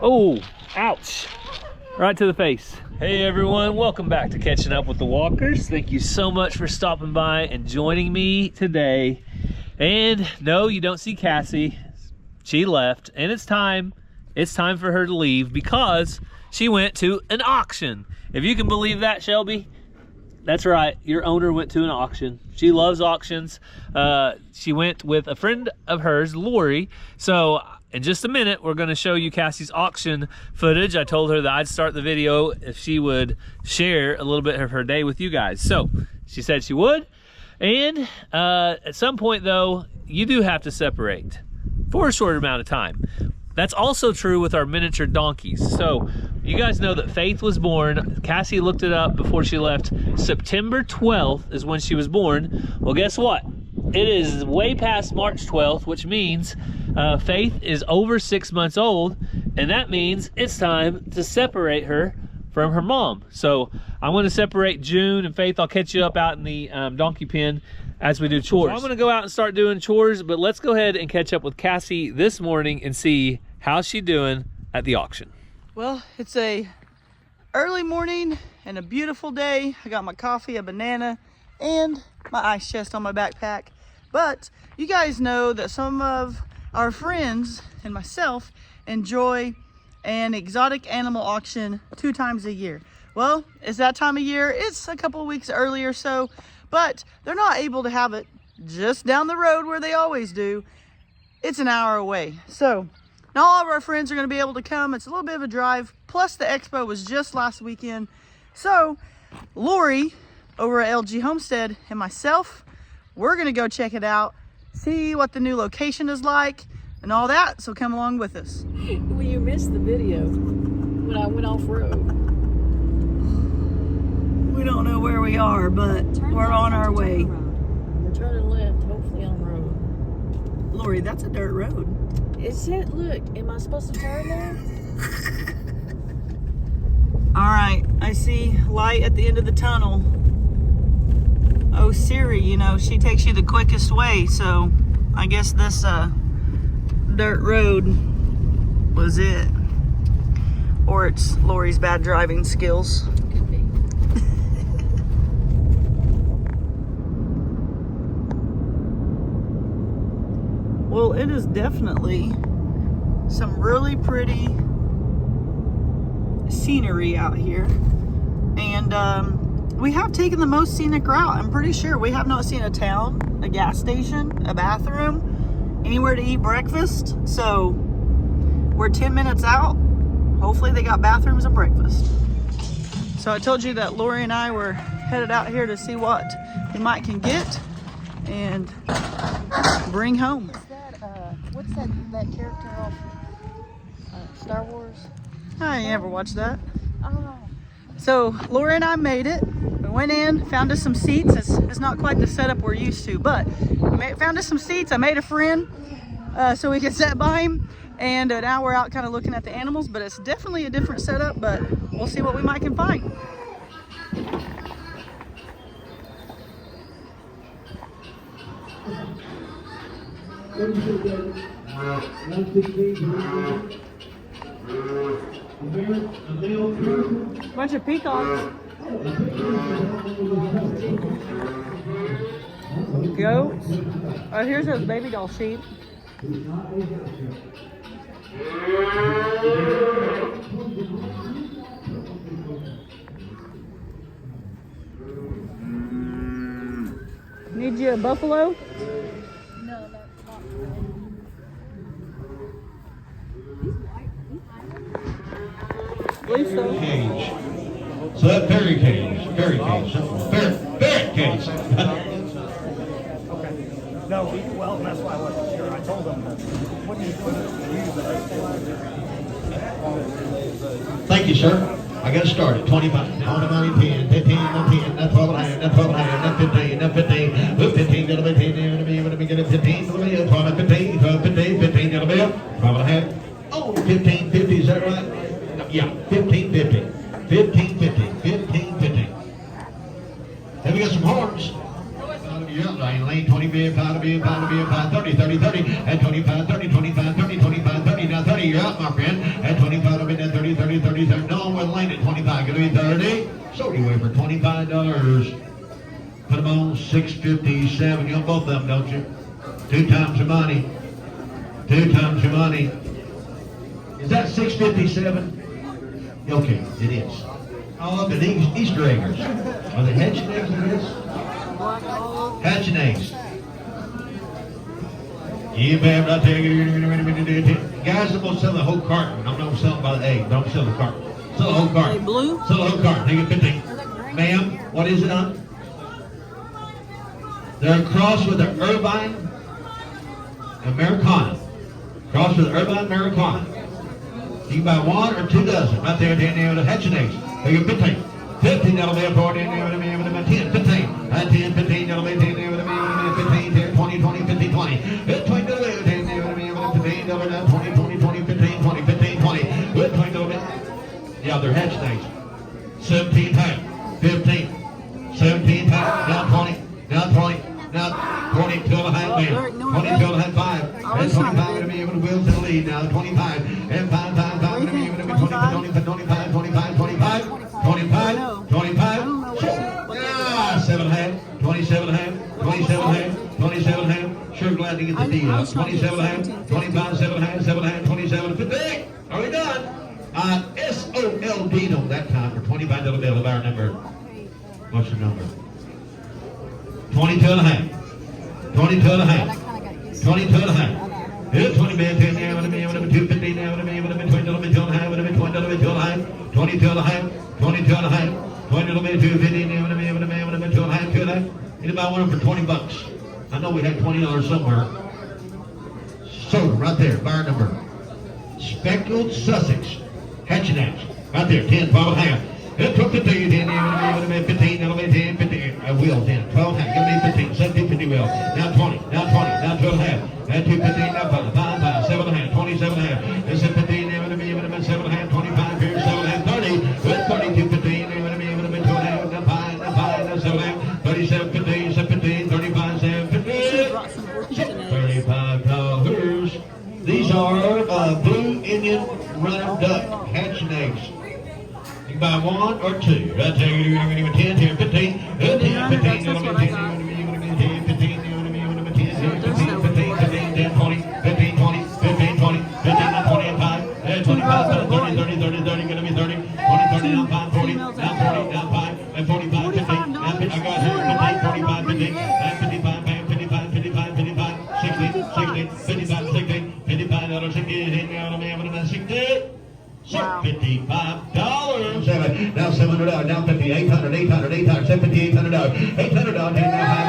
Oh, ouch. Right to the face. Hey everyone, welcome back to Catching Up with the Walkers. Thank you so much for stopping by and joining me today. And no, you don't see Cassie. She left, and it's time for her to leave because she went to an auction. If you can believe that, Shelby. That's right, your owner went to an auction. She loves auctions. She went with a friend of hers, Lori. So in just a minute, we're gonna show you Cassie's auction footage. I told her that I'd start the video if she would share a little bit of her day with you guys. So she said she would. And at some point though, you do have to separate for a short amount of time. That's also true with our miniature donkeys. So you guys know that Faith was born. Cassie looked it up before she left. September 12th is when she was born. Well, guess what? It is way past March 12th, which means Faith is over 6 months old, and that means it's time to separate her from her mom. So I'm gonna separate June, and Faith, I'll catch you up out in the donkey pen as we do chores. So I'm gonna go out and start doing chores, but let's go ahead and catch up with Cassie this morning and see how she's doing at the auction. Well, it's a early morning and a beautiful day. I got my coffee, a banana, and my ice chest on my backpack. But you guys know that some of our friends and myself enjoy an exotic animal auction 2 times a year. Well, it's that time of year. It's a couple of weeks early or so, but they're not able to have it just down the road where they always do. It's an hour away. So not all of our friends are going to be able to come. It's a little bit of a drive. Plus the expo was just last weekend. So Lori over at LG Homestead and myself, we're going to go check it out, see what the new location is like and all that. So come along with us. Well, you missed the video when I went off road. We don't know where we are, but we're on our way. We're turning left, hopefully on the road. Lori, that's a dirt road. Is it? Look, am I supposed to turn there? All right, I see light at the end of the tunnel. Oh, Siri, you know, she takes you the quickest way, so I guess this dirt road was it. Or it's Lori's bad driving skills. Could be. Well, it is definitely some really pretty scenery out here. And we have taken the most scenic route. I'm pretty sure we have not seen a town, a gas station, a bathroom, anywhere to eat breakfast. So we're 10 minutes out. Hopefully they got bathrooms and breakfast. So I told you that Lori and I were headed out here to see what we might can get and bring home. What's that character off Star Wars? I never watched that. Oh. So Laura and I made it. We went in, found us some seats. It's not quite the setup we're used to, but found us some seats. I made a friend so we could sit by him. And now we're out kind of looking at the animals, but it's definitely a different setup, but we'll see what we might can find. Bunch of peacocks. Goats. Oh, here's those baby doll sheep. Need you a buffalo? No, that's not. I believe so. Cage. So that fairy cage, ferret cage. Okay. No, well, that's why I wasn't sure. I told them, what do you use? Thank you, sir. I got started. 25, 10, 15, 10, 12, 12, 15, 15, 15, 15, 15, 12 and a half. Oh, 15, 50, is that right? Yeah, 15, 50. 15, 50, 15, 50. Have you got some horns? Yeah, lane 25, 30, 30, 30, and 25, 30, 25, 30, 25, 30, now 30, you're out, my friend, and 25, Gonna be 30. Sold you away for $25. Put them on 657. You want both of them, don't you? 2 times your money. 2 times your money. Is that 657? Okay, it is. Oh, the Easter eggers. Are they hatching eggs in this? Hatching eggs. Yeah, man, right there. Guys, I'm going to sell the whole carton. I'm not going to sell it by the egg, but I'm going to sell the carton. Sell the whole carton. Are they blue? Sell the whole carton. Take it 15. Ma'am, what is it on? They're a cross with an Irvine Americana. Cross with an Irvine Americana. You can buy 1 or 2 dozen. Right there, down there with the hatching eggs. Take it 15. 15, that'll be a 4 down there with a man with a 10. 15. 10, 15, that'll be 10 there with a man with a 15. 10, 20, 20, 15, 20. 20, that'll be 10 there with a man with a 15. Double down 20, 20, 20, 15, 20, 15, 20. 20, that'll be. Yeah, they're hatching eggs. 17 times. 15. 17 times. Now 20. Now 20. Now 22 and a half, man. 22 and a half, 5. And 25 with a man with the wheels in the lead. Now 25. And 5, 5, 5 with a man with a 25, 25, 25, 25, 25, 25. Yeah, 7 and a half. 27 and a half. 27 and a half. 27 and a half. Sure glad to get the deal. 27 and a half. 25, 7 and a half. 7 and a half. 27 and 50. Are we done? SOLD on that time for $25 bill of our number. What's your number? 22 and a half. 22 and a half. 22 and a half. Here's 20 man, 10 now, with a man, with a 250 now, with a man, with a 20 and a half, with a 20 and a half, 22 and a half, 22 and a half, 20 and a half, 250 now, with a man, with a man, with a 2 and a half, 2 and a half. Anybody want them for $20? I know we had $20 somewhere. Sold them right there, bar number. Speckled Sussex. Hatching eggs. Right there, 10, 12 and a half. It took the 10, 10, 15, 10, 15, I will, 10, 12 and a half, give me 15, 17, 50 will. Now 20, now 20, now 12 and a half. Now 2, 15, now 5, 5, 5, 7 and a half, 27 and a half. This is 15, now with a me, with a 7 and a half, 25 here, 7 and a half, 30. With 32, 15, now with a me, with a 2 and a half, now 5, now 5, now 7 and a half, 37, 15, 17, 35, 7, 15. $35. These are blue Indian runner duck hatching eggs. You can buy 1 or 2. Right there, you're going to give me 10, 10, 15, 10, 15, 10, 15, 10, 15, 10, 20, 15, 20, 15, 20, 15, 25, 25, 30, 30, 30, 30, going to be 30, 20, 30, now 5, 40, now 40, now 5, and 45, 50, now 50, I got here, 50, 45, 50, and 55, 55, 55, 55, 60, 60, 55, 60, 55, $60, 60, $55. Now $700. Now $50, $800, $800, $750, $800, $800. Now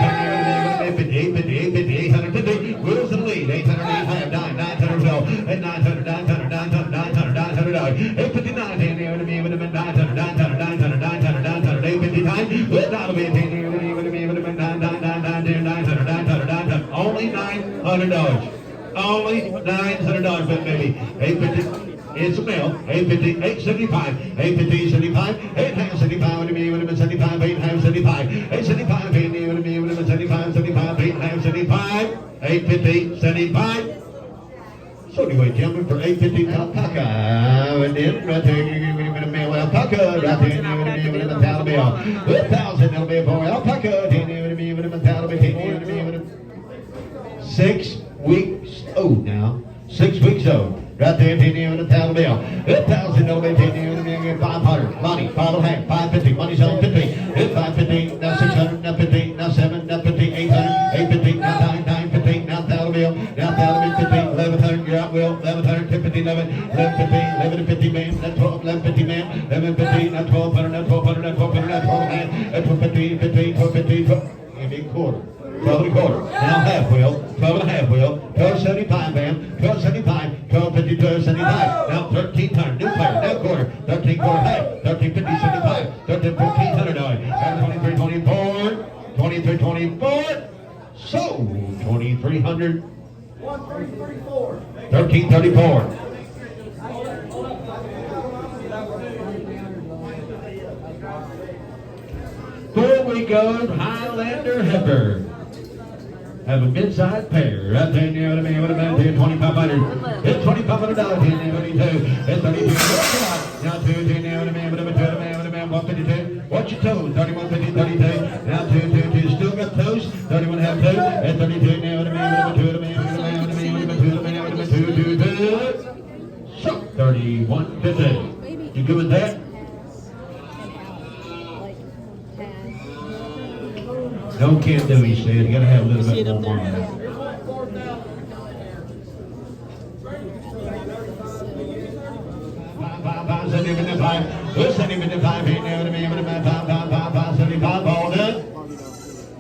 $500, $850. Wheels in the lead. $800, $800, $900, $900, $900, $900, $900, $900, $859. $900, $900, $900, $859. With that'll be $900, only $900. Only $900, but maybe $850. It's a bill. 850, 875, 850, 75, 875, with me, would have been 75, 875, 875, 80, with me, would have been 75, 75, 875, 850, 75. So anyway, gentlemen, for 850 alpaca, and then right there, you're going to get a male alpaca, right there, you're going to be with a $1,000 bill. 1,000, that'll be a boy alpaca, then you're going to be with a $1,000 bill, then you're going to be with a 6 weeks old now. 6 weeks old. Right there, $10 with a $1,000 bill. $1,000 bill, $10 500. Money, 5 and a half, 550. Money's on 50. It's 550. Now 600. Now 50. Now 7. Now 50. 800. 850. Now 9. 950. Now $1,000 bill. Now $1,000 50. 1100. You're out, Will. 1100. 1050. 11. 1150. 1150, man. Now 12. 1150, man. 1150. Now 1200. Now 1200. Now 1200. Now 1200. Now 1250. 15. 1250. Give me a quarter. 12 and a quarter. Now half, Will. 12 and a half, Will. 1275, ma'am. 1275. 1250, 1275. Now 1300. New player. Now quarter. 13 quarter half. 1350, 75. 13, $1,400. Now 23, 24. 23, 24. So 2,300. 1334. 1334. Here we go, Highlander Heifer. Have a mid-sized pair. Right there, you know what I mean? What about here? $2,500. It's $2,500 here, 22. It's 32. Now 2, you know what I mean? What about 2, toes. 31, 50, 32. Now 2, 2, 2. Still got toes. 31 half toe. At 32 now. What a man, what a 2, what a man, what a man, what a man, what a 2, what a man, what a 2, 2, 2. So 31, 50. You good with that? No can do, he said. You gotta have a little bit more money.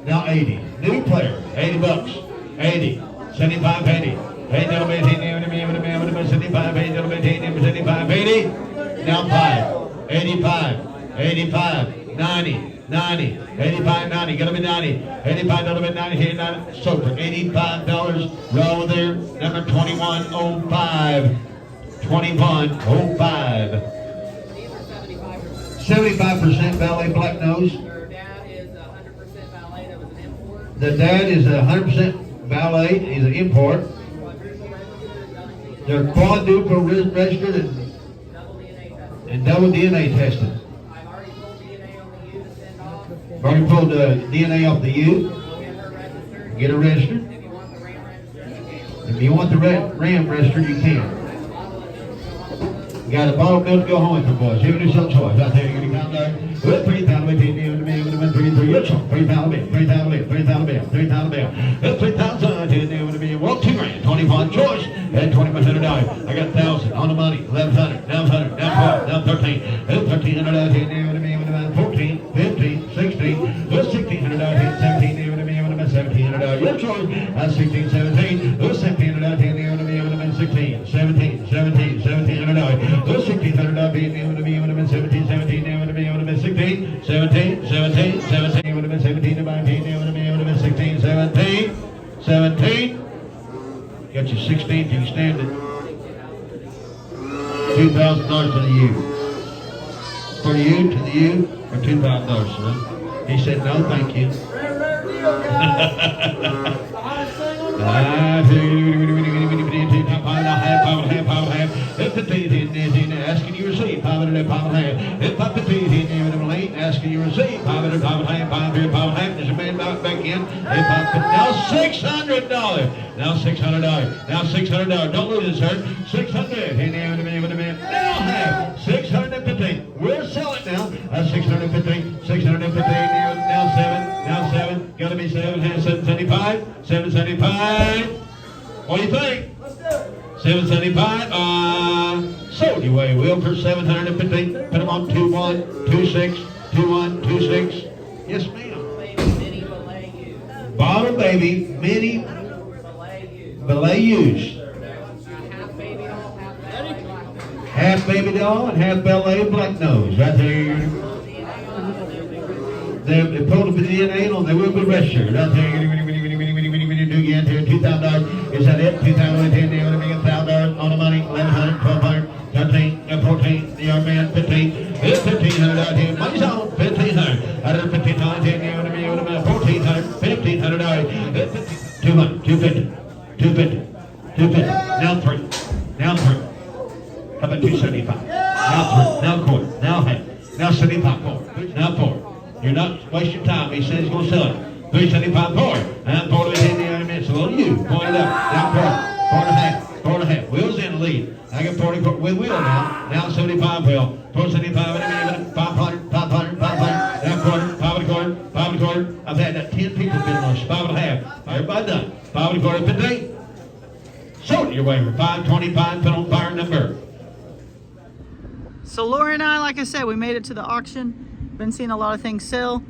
Now 80. New player. 80 bucks. 80. 75, 80. 75, 80. Now 5. 85. 85. 90. 90, 85, 90, gonna be 90, 85, gonna be 90, here, 90, so for $85, roll there, number 2105, 2105. 75% valet black nose. Her dad is 100% valet, that was an import. The dad is 100% valet, he's an import. They're quadruple registered and double DNA tested. I've already pulled DNA on the U to send off. Already pulled the DNA off the U. We'll get her registered. Get her registered. If you want the RAM registered, you can. If you want the RAM registered, you can. You got a bottle of milk to go home with her, boys. Here it is, some choice. Out there, you're going to come there. With 3,000 with the 3,000 your choice. 3,000 bill, 3,000 bill, 3,000 bill, 3,000 bill. With 3,000 with the well, 2 grand, 21 choice, and $2,100. I got 1,000 on the money, 1,100, now 100, now 12, now 13, with 1,300 out here with me with about 14, 15, 16, with 1,600 out here, 17 with me with about 1,700 your choice, 16, 17, with 1,700 out here with me with about 16, 17, 17, 1,700 out, with 1,600 out here with me with about 17, 17, with me with about 16, 17, 17, 17, with about 17, about 18, with me with about 16, 17, 17. Got you 16, you can stand it. $2,000 to the U. For the U, to the U, or $2,000, son? He said, no, thank you. Asking you receive, asking you receive, there's a man back in. Now $600. Now $600. Now $600. Don't lose it, sir. $600. Now have 650. We'll sell it now. 650. 650. Now 7. Now 7. Gotta be 7. 775. 775. What do you think? 775. Sold you away, Will, for 750. Put them on 2126. 2126. Yes, ma'am. Mini belay U. Bottle baby, mini Belay U. belay use. Half baby doll, half belay black nose. Half baby doll and half belay black nose. Right there. They pulled the DNA on, they will be registered. Right there. Do again here, $2,000. Is that it? $2,000, $1,000 on the money, $1,100, $1,200, $13, $14, the young man, $15. It's $1,500 out here. Money's on, $1,500. Out of the $1,500, $1,400, $1,500. $200, $250, $250, $250. Now 3. Now 3. How about $275? Now 3. Now quarter. Now half. Now 75 more. Now 4. You're not wasting time. He says he's going to sell it. 375 more. And 40 in the other minutes. So you point it up. Now 4. 4.5. Will's in the lead. I got 40. With Will now. Now 75 Will. 475. 500. 500. 500. Now quarter. 5 and a quarter. 5 and a quarter. I've had that 10 people bid on this. 5.5. Everybody done. 5 and a quarter. 50. Sold it your way. 525. Put on fire number. So Laura and I, like I said, we made it to the auction. Been seeing a lot of things sell.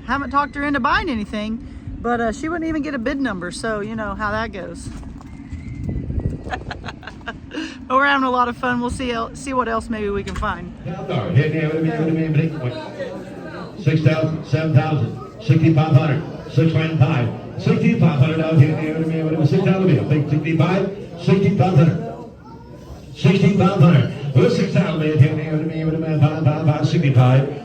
Haven't talked her into buying anything, but she wouldn't even get a bid number, so you know how that goes. But we're having a lot of fun. We'll see what else maybe we can find. 6,000, 7,000, 6,500, 6,500, 6,500 out here. 6,000 bill. 65, 6,500, 6,500. 6,000 here. 65.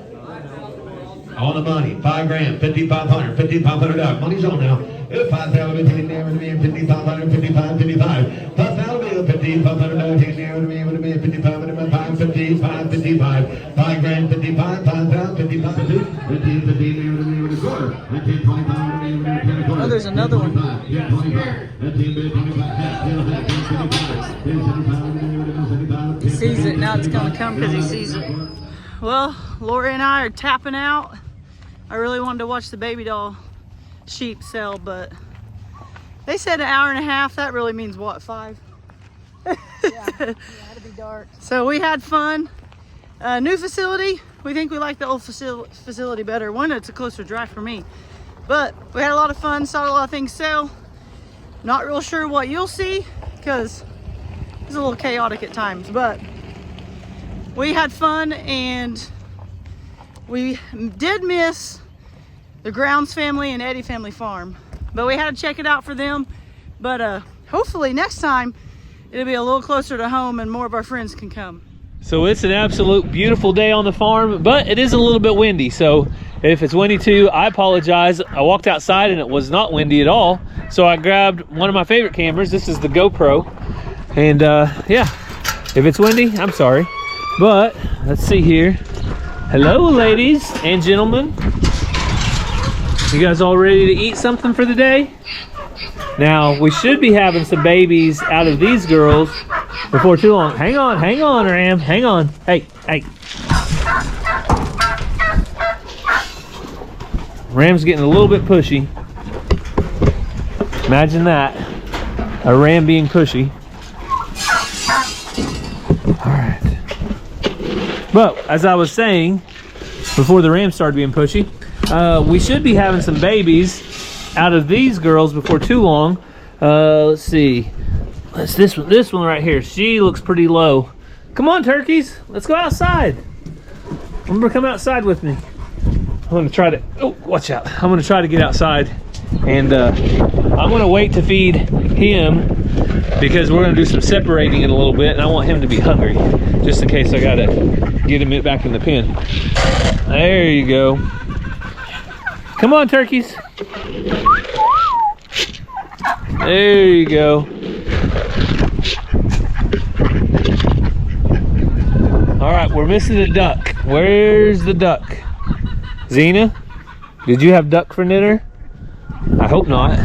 On the money, 5 grand, 5,500, $5,500. Money's on now. 5,000, 5,500, 55, 55. 5,000, 5,500, 55, 55, 50. 55, 55, 5 grand, 55, 5 pounds, 55, 50, 15, 15, and a quarter, 15, 25, and a quarter. Oh, there's another one. 10, 25, 15, 25, He sees it, now it's gonna come because he sees it. Well, Lori and I are tapping out. I really wanted to watch the baby doll sheep sell, but they said an hour and a half. That really means what, 5? Yeah, it'll be dark. So we had fun. New facility. We think we like the old facility better. One, it's a closer drive for me. But we had a lot of fun, saw a lot of things sell. Not real sure what you'll see because it's a little chaotic at times, but we had fun, and we did miss the Grounds family and Eddie family farm, but we had to check it out for them. But hopefully next time it'll be a little closer to home and more of our friends can come. So it's an absolute beautiful day on the farm, but it is a little bit windy. So if it's windy too, I apologize. I walked outside and it was not windy at all. So I grabbed one of my favorite cameras. This is the GoPro. And yeah, if it's windy, I'm sorry. But let's see here. Hello, ladies and gentlemen. You guys all ready to eat something for the day? Now, we should be having some babies out of these girls before too long. Hang on, Ram, hang on. Hey. Ram's getting a little bit pushy. Imagine that, a ram being pushy. All right. But as I was saying, before the ram started being pushy, we should be having some babies out of these girls before too long. Let's see. That's this one right here. She looks pretty low. Come on, turkeys. Let's go outside. Remember, come outside with me. I'm gonna try to, oh, watch out. I'm gonna try to get outside, and I'm gonna wait to feed him because we're gonna do some separating in a little bit, and I want him to be hungry, just in case I gotta get him back in the pen. There you go. Come on, turkeys. There you go. All right, we're missing a duck. Where's the duck? Zena, did you have duck for dinner? I hope not.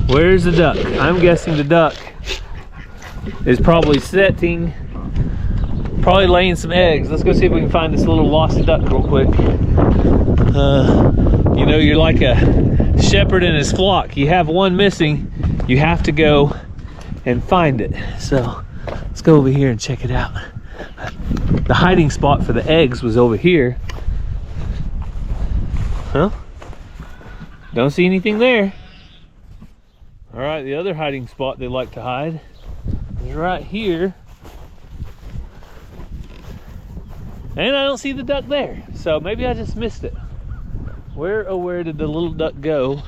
Where's the duck? I'm guessing the duck is probably sitting, probably laying some eggs. Let's go see if we can find this little lost duck real quick. You know, you're like a shepherd in his flock. You have one missing, you have to go and find it. So let's go over here and check it out. The hiding spot for the eggs was over here. Huh? Don't see anything there. All right, the other hiding spot they like to hide is right here. And I don't see the duck there. So maybe I just missed it. Where, oh, where did the little duck go?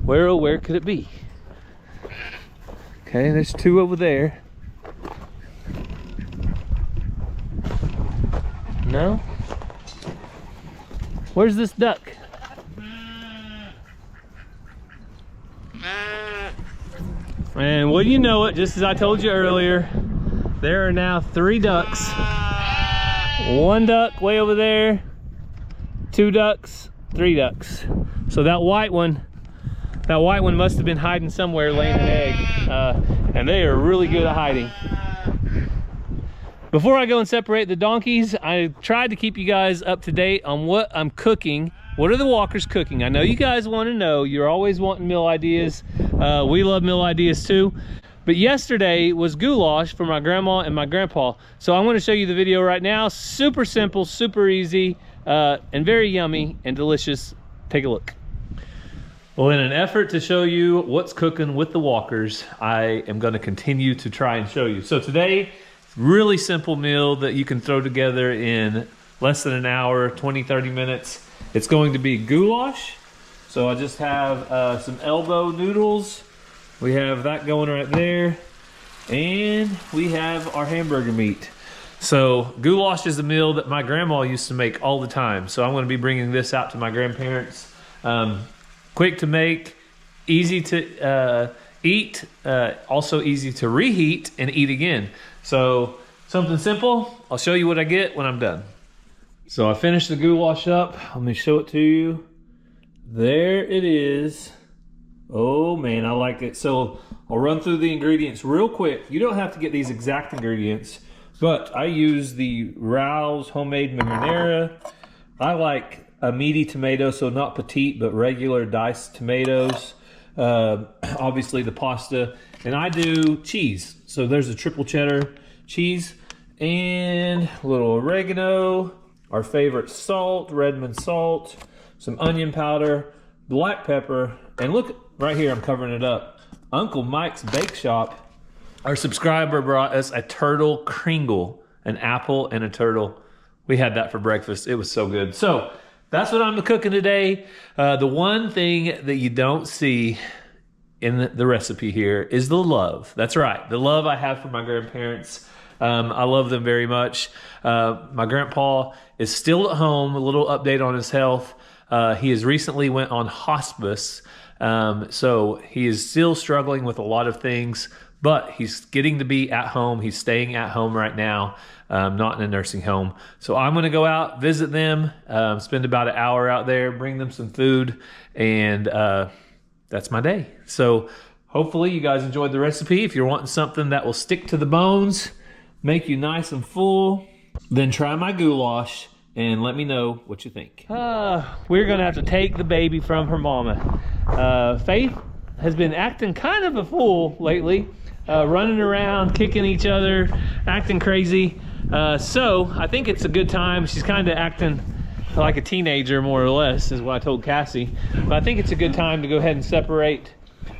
Where, oh, where could it be? Okay, there's two over there. No? Where's this duck? And wouldn't you know it, just as I told you earlier, there are now 3 ducks. 1 duck way over there, 2 ducks, 3 ducks. So that white one must have been hiding somewhere, laying an egg. And they are really good at hiding. Before I go and separate the donkeys, I tried to keep you guys up to date on what I'm cooking. What are the walkers cooking? I know you guys want to know. You're always wanting meal ideas. We love meal ideas too. But yesterday was goulash for my grandma and my grandpa. So I'm going to show you the video right now. Super simple, super easy, and very yummy and delicious. Take a look. Well, in an effort to show you what's cooking with the walkers, I am going to continue to try and show you. So today, really simple meal that you can throw together in less than an hour, 20-30 minutes. It's going to be goulash. So I just have some elbow noodles. We have that going right there. And we have our hamburger meat. So goulash is a meal that my grandma used to make all the time. So I'm going to be bringing this out to my grandparents. Quick to make, easy to eat, also easy to reheat and eat again. So Something simple. I'll show you what I get when I'm done. So I finished the goulash up. Let me show it to you. There it is. Oh man, I like it. So I'll run through the ingredients real quick. You don't have to get these exact ingredients, but I use the Rouse homemade marinara. I like a meaty tomato, so not petite, but regular diced tomatoes. Obviously the pasta, and I do cheese. So there's a triple cheddar cheese and a little oregano, our favorite salt, Redmond salt, some onion powder, black pepper, and look right here, I'm covering it up. Uncle Mike's Bake Shop, our subscriber brought us a turtle kringle, an apple and a turtle. We had that for breakfast. It was so good. So that's what I'm cooking today. The one thing that you don't see in the recipe here is the love. That's right, the love I have for my grandparents. I love them very much. My grandpa is still at home. A little update on his health. He has recently went on hospice. So he is still struggling with a lot of things, but he's getting to be at home. He's staying at home right now, not in a nursing home. So I'm going to go out, visit them, spend about an hour out there, bring them some food, and that's my day. So hopefully you guys enjoyed the recipe. If you're wanting something that will stick to the bones, make you nice and full, then try my goulash and let me know what you think. We're gonna have to take the baby from her mama. Faith has been acting kind of a fool lately, running around, kicking each other, acting crazy. So I think it's a good time. She's kind of acting like a teenager, more or less, is what I told Cassie. But I think it's a good time to go ahead and separate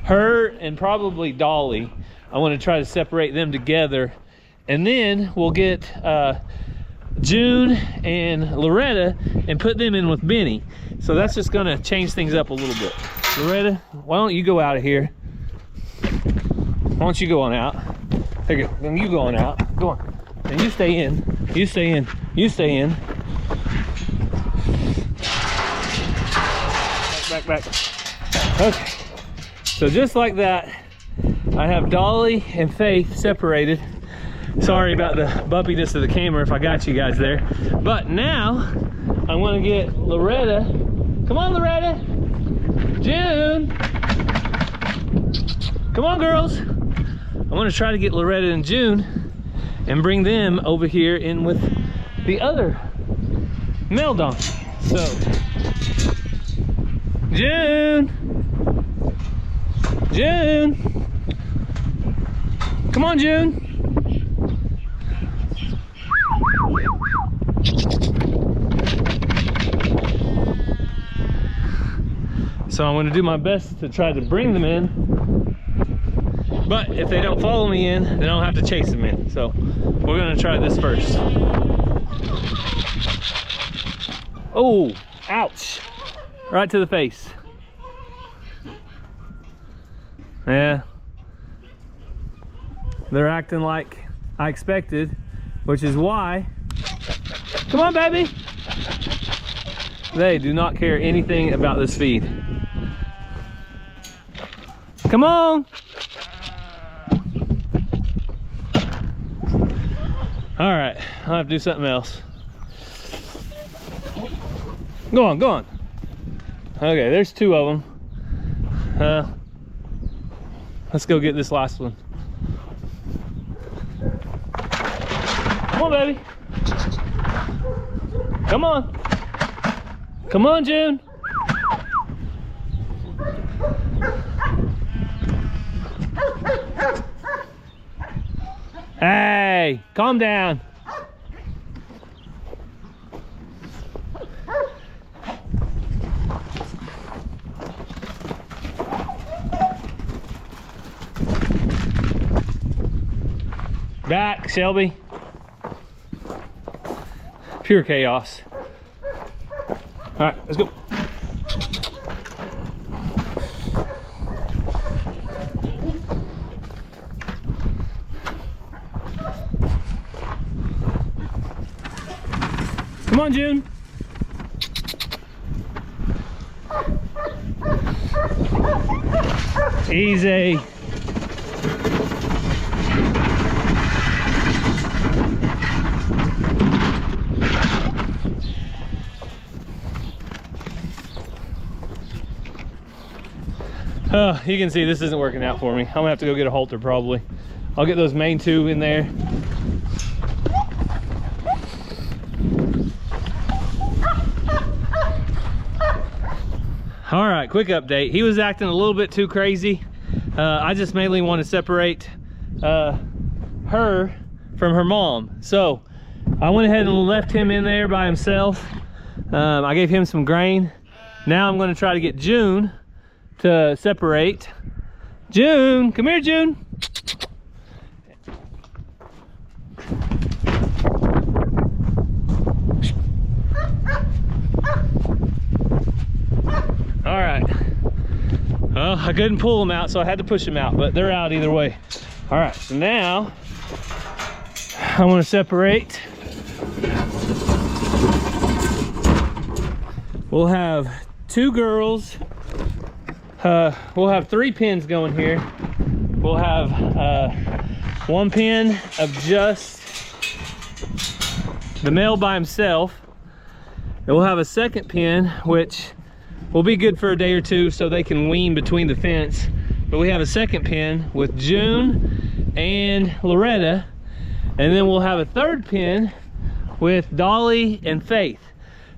her and probably Dolly. I want to try to separate them together. And then we'll get June and Loretta and put them in with Benny. So that's just gonna change things up a little bit. Loretta, why don't you go out of here? Why don't you go on out? There you go, then you go on out. Go on, and you stay in, you stay in, you stay in. Back. Okay, so just like that, I have Dolly and Faith separated. Sorry about the bumpiness of the camera if I got you guys there. But now, I want to get Loretta. Come on, Loretta. June. Come on, girls. I want to try to get Loretta and June and bring them over here in with the other male donkey. So, June. June. Come on, June. So I'm going to do my best to try to bring them in, but if they don't follow me in, then I'll have to chase them in. So we're going to try this first. Oh, ouch, right to the face. Yeah, they're acting like I expected, which is why, come on baby, they do not care anything about this feed. Come on. All right, I'll have to do something else. Go on, go on. Okay, there's two of them. Let's go get this last one. Come on, baby. Come on. Come on, June. Hey, calm down. Back, Shelby. Pure chaos. All right, let's go. Come on, June. Easy. Oh, you can see this isn't working out for me. I'm gonna have to go get a halter probably. I'll get those main two in there. All right, quick update. He was acting a little bit too crazy. I just mainly want to separate her from her mom. So I went ahead and left him in there by himself. I gave him some grain. Now I'm going to try to get June to separate. June, come here, June. All right. Well, I couldn't pull them out, so I had to push them out, but they're out either way. All right, so now I want to separate. We'll have 2 girls. We'll have 3 pins going here. We'll have 1 pin of just the male by himself. And we'll have a second pin, which will be good for a day or two so they can wean between the fence. But we have a second pin with June and Loretta. And then we'll have a third pin with Dolly and Faith.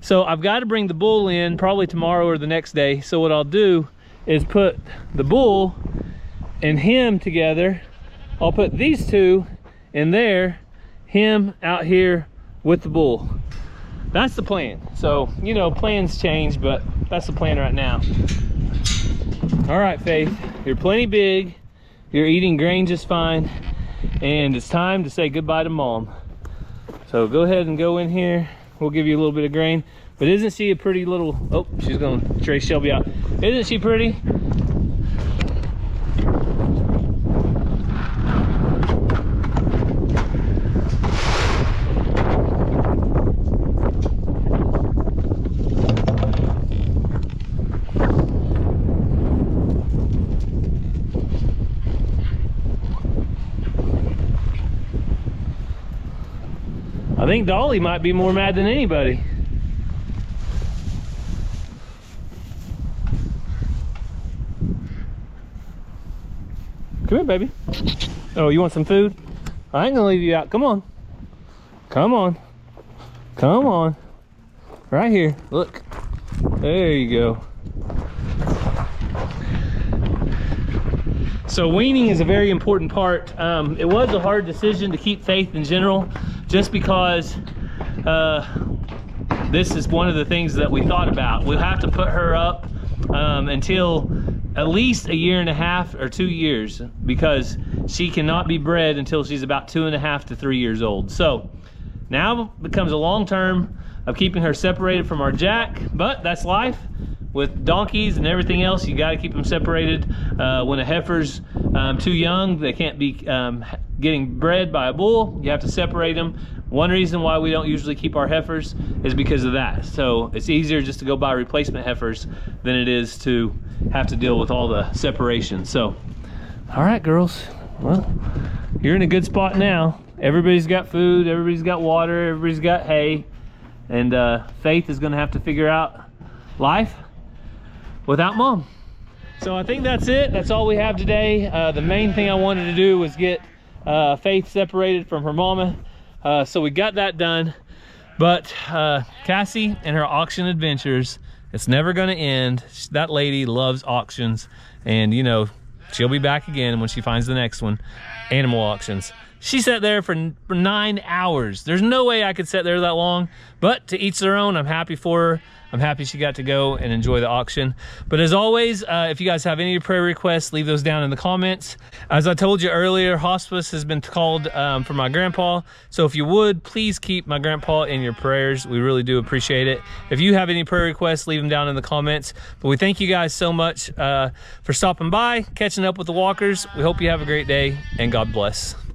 So I've got to bring the bull in probably tomorrow or the next day. So what I'll do is put the bull and him together. I'll put these 2 in there, him out here with the bull. That's the plan. So, you know, plans change, but that's the plan right now. All right, Faith, you're plenty big. You're eating grain just fine. And it's time to say goodbye to Mom. So go ahead and go in here. We'll give you a little bit of grain. But isn't she a pretty little, oh, she's gonna trace Shelby out. Isn't she pretty? I think Dolly might be more mad than anybody. Come here, baby. Oh, you want some food? I ain't gonna leave you out. Come on. Come on. Come on. Right here. Look. There you go. So weaning is a very important part. It was a hard decision to keep Faith in general, just because this is one of the things that we thought about. We'll have to put her up until at least 1.5 or 2 years, because she cannot be bred until she's about 2.5 to 3 years old. So now becomes a long term of keeping her separated from our jack, but that's life. With donkeys and everything else, you got to keep them separated. When a heifer's too young, they can't be getting bred by a bull. You have to separate them. One reason why we don't usually keep our heifers is because of that. So it's easier just to go buy replacement heifers than it is to have to deal with all the separation. So, all right, girls. Well, you're in a good spot now. Everybody's got food, everybody's got water, everybody's got hay. And Faith is going to have to figure out life without Mom. So I think that's it. That's all we have today. The main thing I wanted to do was get Faith separated from her mama. So we got that done. But Cassie and her auction adventures, it's never gonna end. That lady loves auctions, and you know, she'll be back again when she finds the next one. Animal auctions. She sat there for 9 hours. There's no way I could sit there that long, but to each their own. I'm happy for her. I'm happy she got to go and enjoy the auction. But as always, if you guys have any prayer requests, leave those down in the comments. As I told you earlier, hospice has been called for my grandpa. So if you would, please keep my grandpa in your prayers. We really do appreciate it. If you have any prayer requests, leave them down in the comments. But we thank you guys so much for stopping by, catching up with the walkers. We hope you have a great day, and God bless.